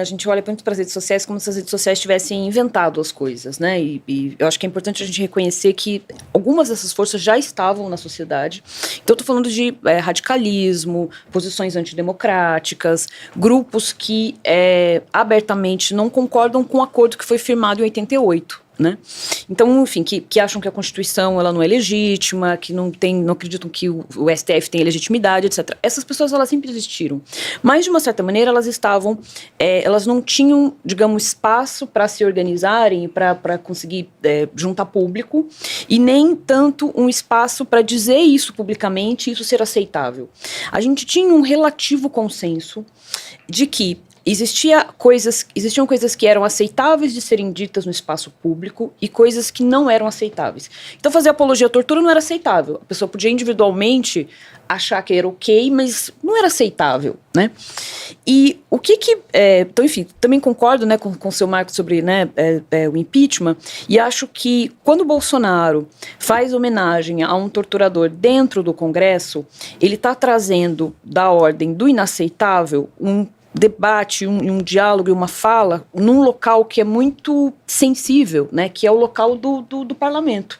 A gente olha muito para as redes sociais como se as redes sociais tivessem inventado as coisas, né? E eu acho que é importante a gente reconhecer que algumas dessas forças já estavam na sociedade. Então, eu estou falando de radicalismo, posições antidemocráticas, grupos que abertamente não concordam com o acordo que foi firmado em 88. Né? Então, enfim, que acham que a Constituição ela não é legítima, que não acreditam que o STF tem legitimidade, etc. Essas pessoas elas sempre existiram, mas de uma certa maneira elas não tinham, digamos, espaço para se organizarem, para conseguir juntar público, e nem tanto um espaço para dizer isso publicamente, isso ser aceitável. A gente tinha um relativo consenso de que existiam coisas que eram aceitáveis de serem ditas no espaço público e coisas que não eram aceitáveis. Então, fazer apologia à tortura não era aceitável. A pessoa podia individualmente achar que era ok, mas não era aceitável, né? E o então, enfim, também concordo, né, com o seu Marco sobre, né, o impeachment, e acho que quando o Bolsonaro faz homenagem a um torturador dentro do Congresso, ele está trazendo da ordem do inaceitável um debate, um diálogo e uma fala num local que é muito sensível, né, que é o local do parlamento.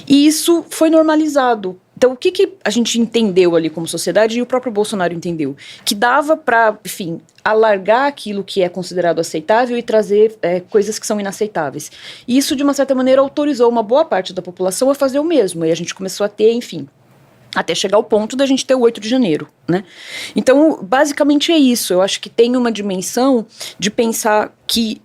E isso foi normalizado. Então, o que a gente entendeu ali como sociedade, e o próprio Bolsonaro entendeu? Que dava para, enfim, alargar aquilo que é considerado aceitável e trazer coisas que são inaceitáveis. E isso, de uma certa maneira, autorizou uma boa parte da população a fazer o mesmo. E a gente começou a ter, enfim, até chegar ao ponto da gente ter o 8 de janeiro, né? Então, basicamente é isso. Eu acho que tem uma dimensão de pensar que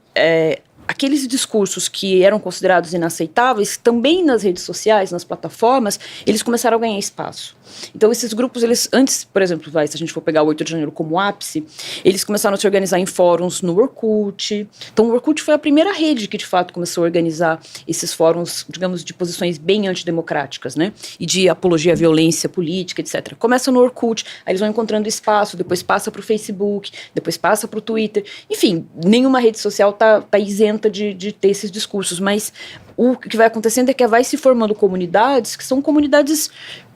aqueles discursos que eram considerados inaceitáveis, também nas redes sociais, nas plataformas, eles começaram a ganhar espaço. Então, esses grupos, eles antes, por exemplo, se a gente for pegar o 8 de janeiro como ápice, eles começaram a se organizar em fóruns no Orkut. Então, o Orkut foi a primeira rede que, de fato, começou a organizar esses fóruns, digamos, de posições bem antidemocráticas, né? E de apologia à violência política, etc. Começa no Orkut, aí eles vão encontrando espaço, depois passa para o Facebook, depois passa para o Twitter. Enfim, nenhuma rede social tá isenta de ter esses discursos, mas o que vai acontecendo é que vai se formando comunidades que são comunidades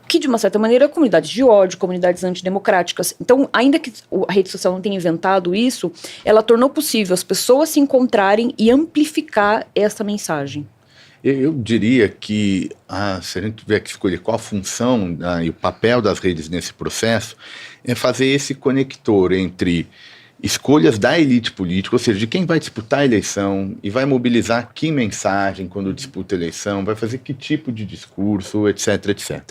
que, de uma certa maneira, comunidades de ódio, comunidades antidemocráticas. Então, ainda que a rede social não tenha inventado isso, ela tornou possível as pessoas se encontrarem e amplificar essa mensagem. Eu diria que, se a gente tiver que escolher qual a função e o papel das redes nesse processo, é fazer esse conector entre escolhas da elite política, ou seja, de quem vai disputar a eleição e vai mobilizar que mensagem quando disputa a eleição, vai fazer que tipo de discurso, etc, etc.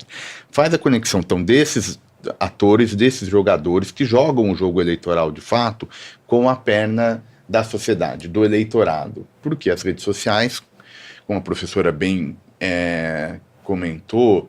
Faz a conexão, então, desses atores, desses jogadores que jogam o jogo eleitoral de fato com a perna da sociedade, do eleitorado. Porque as redes sociais, como a professora bem comentou,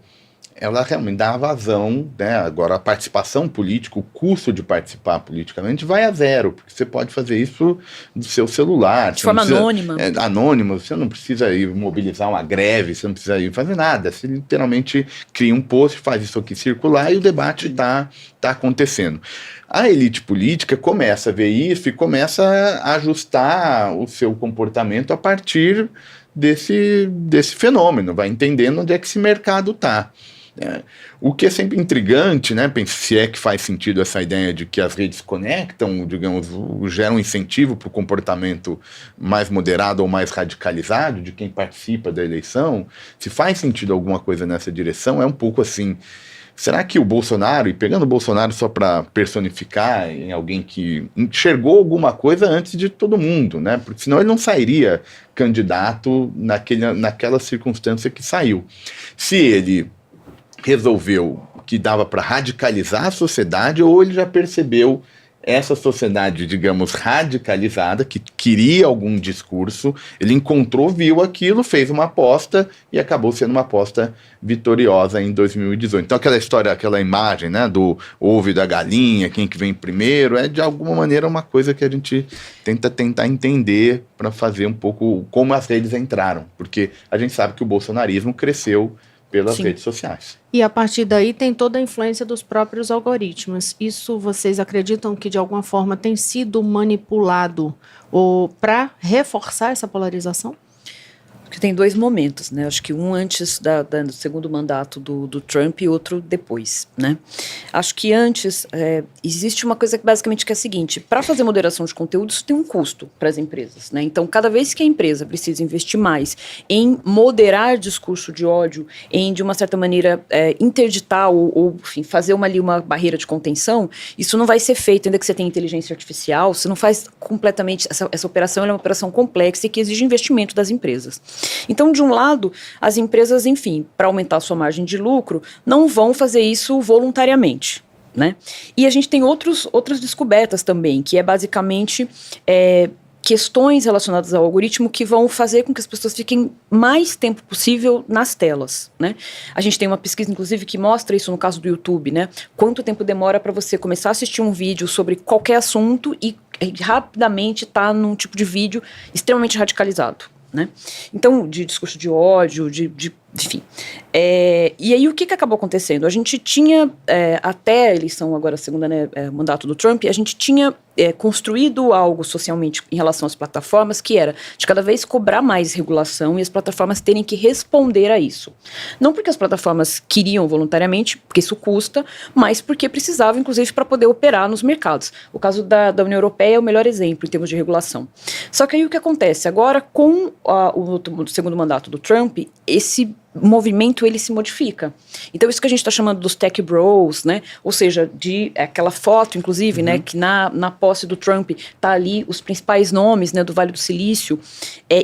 ela realmente dá vazão, né? Agora, a participação política, o custo de participar politicamente vai a zero, porque você pode fazer isso do seu celular. De forma anônima. Anônima, você não precisa ir mobilizar uma greve, você não precisa ir fazer nada. Você literalmente cria um post, faz isso aqui circular e o debate está acontecendo. A elite política começa a ver isso e começa a ajustar o seu comportamento a partir desse fenômeno, vai entendendo onde é que esse mercado está. O que é sempre intrigante, né, se é que faz sentido essa ideia de que as redes conectam, digamos, geram um incentivo para o comportamento mais moderado ou mais radicalizado de quem participa da eleição, se faz sentido alguma coisa nessa direção, é um pouco assim, será que o Bolsonaro, e pegando o Bolsonaro só para personificar em alguém que enxergou alguma coisa antes de todo mundo, né, porque senão ele não sairia candidato naquela circunstância que saiu. Se ele resolveu que dava para radicalizar a sociedade, ou ele já percebeu essa sociedade, digamos, radicalizada, que queria algum discurso, ele encontrou, viu aquilo, fez uma aposta e acabou sendo uma aposta vitoriosa em 2018. Então aquela história, aquela imagem, né, do ovo e da galinha, quem que vem primeiro, é de alguma maneira uma coisa que a gente tentar entender para fazer um pouco como as redes entraram, porque a gente sabe que o bolsonarismo cresceu pelas redes sociais. E a partir daí tem toda a influência dos próprios algoritmos. Isso vocês acreditam que de alguma forma tem sido manipulado ou para reforçar essa polarização? Porque tem dois momentos, né? Acho que um antes do segundo mandato do Trump e outro depois, né? Acho que antes existe uma coisa que basicamente que é a seguinte: para fazer moderação de conteúdo, isso tem um custo para as empresas, né? Então, cada vez que a empresa precisa investir mais em moderar discurso de ódio, em de uma certa maneira interditar ou enfim, fazer uma barreira de contenção, isso não vai ser feito ainda que você tenha inteligência artificial. Você não faz completamente essa operação. É uma operação complexa e que exige investimento das empresas. Então, de um lado, as empresas, enfim, para aumentar a sua margem de lucro, não vão fazer isso voluntariamente, né? E a gente tem outras descobertas também, que é basicamente questões relacionadas ao algoritmo que vão fazer com que as pessoas fiquem mais tempo possível nas telas, né? A gente tem uma pesquisa, inclusive, que mostra isso no caso do YouTube, né? Quanto tempo demora para você começar a assistir um vídeo sobre qualquer assunto e rapidamente tá num tipo de vídeo extremamente radicalizado, né? Então, de discurso de ódio, enfim. E aí, o que acabou acontecendo? A gente tinha, até a eleição agora, segunda, né, mandato do Trump, a gente tinha construído algo socialmente em relação às plataformas, que era de cada vez cobrar mais regulação e as plataformas terem que responder a isso. Não porque as plataformas queriam voluntariamente, porque isso custa, mas porque precisavam, inclusive, para poder operar nos mercados. O caso da União Europeia é o melhor exemplo em termos de regulação. Só que aí o que acontece? Agora, com o segundo mandato do Trump, esse movimento ele se modifica. Então isso que a gente está chamando dos tech bros, né? Ou seja, de aquela foto, inclusive, né, que na posse do Trump tá ali os principais nomes, né, do Vale do Silício.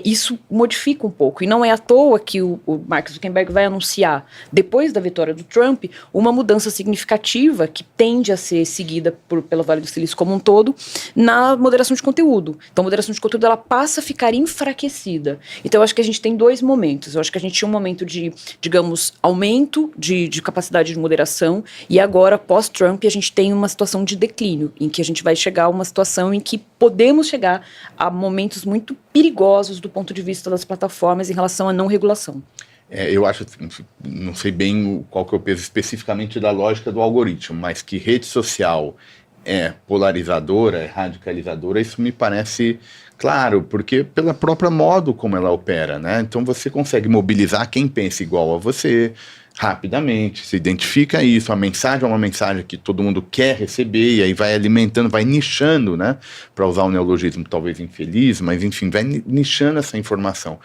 Isso modifica um pouco. E não é à toa que o Mark Zuckerberg vai anunciar, depois da vitória do Trump, uma mudança significativa que tende a ser seguida pelo Vale do Silício como um todo na moderação de conteúdo. Então a moderação de conteúdo ela passa a ficar enfraquecida. Então eu acho que a gente tem dois momentos. Eu acho que a gente tinha um momento de, digamos, aumento de capacidade de moderação, e agora, pós-Trump, a gente tem uma situação de declínio, em que a gente vai chegar a uma situação em que podemos chegar a momentos muito perigosos do ponto de vista das plataformas em relação à não regulação. Eu acho, não sei bem qual que é o peso especificamente da lógica do algoritmo, mas que rede social é polarizadora, é radicalizadora, isso me parece claro, porque pelo próprio modo como ela opera, né? Então você consegue mobilizar quem pensa igual a você rapidamente, se identifica isso, a mensagem é uma mensagem que todo mundo quer receber, e aí vai alimentando, vai nichando, né? Para usar um neologismo talvez infeliz, mas enfim, vai nichando essa informação.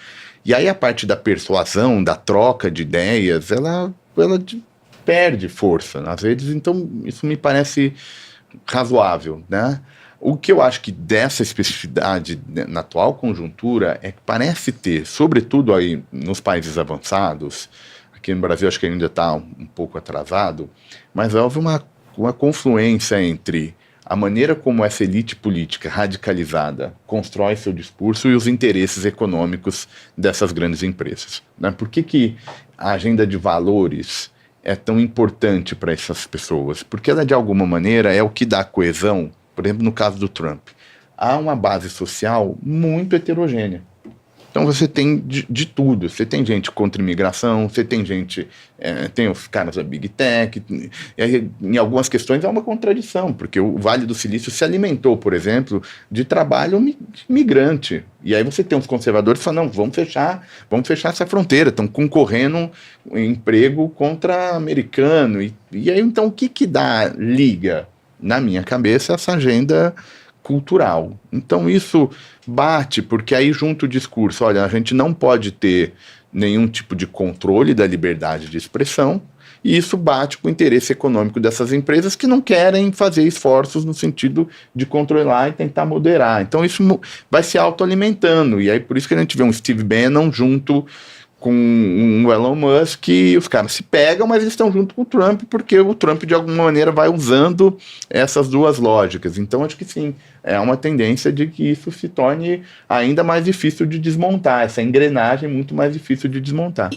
E aí a parte da persuasão, da troca de ideias, ela perde força nas redes, então isso me parece razoável, né? O que eu acho que dessa especificidade na atual conjuntura é que parece ter, sobretudo aí nos países avançados, aqui no Brasil acho que ainda está um pouco atrasado, mas houve uma confluência entre a maneira como essa elite política radicalizada constrói seu discurso e os interesses econômicos dessas grandes empresas, né? Por que a agenda de valores é tão importante para essas pessoas? Porque ela, de alguma maneira, é o que dá coesão. Por exemplo, no caso do Trump, há uma base social muito heterogênea. Então você tem de tudo. Você tem gente contra imigração, você tem gente, tem os caras da Big Tech. Em algumas questões há uma contradição, porque o Vale do Silício se alimentou, por exemplo, de trabalho migrante. E aí você tem uns conservadores que falam, não, vamos fechar essa fronteira, estão concorrendo em emprego contra americano. E aí, então, o que liga, na minha cabeça, essa agenda cultural? Então isso bate, porque aí junto o discurso, olha, a gente não pode ter nenhum tipo de controle da liberdade de expressão, e isso bate com o interesse econômico dessas empresas que não querem fazer esforços no sentido de controlar e tentar moderar. Então isso vai se autoalimentando, e aí por isso que a gente vê um Steve Bannon junto com um Elon Musk, e os caras se pegam, mas eles estão junto com o Trump, porque o Trump, de alguma maneira, vai usando essas duas lógicas. Então, acho que sim, é uma tendência de que isso se torne ainda mais difícil de desmontar, essa engrenagem muito mais difícil de desmontar.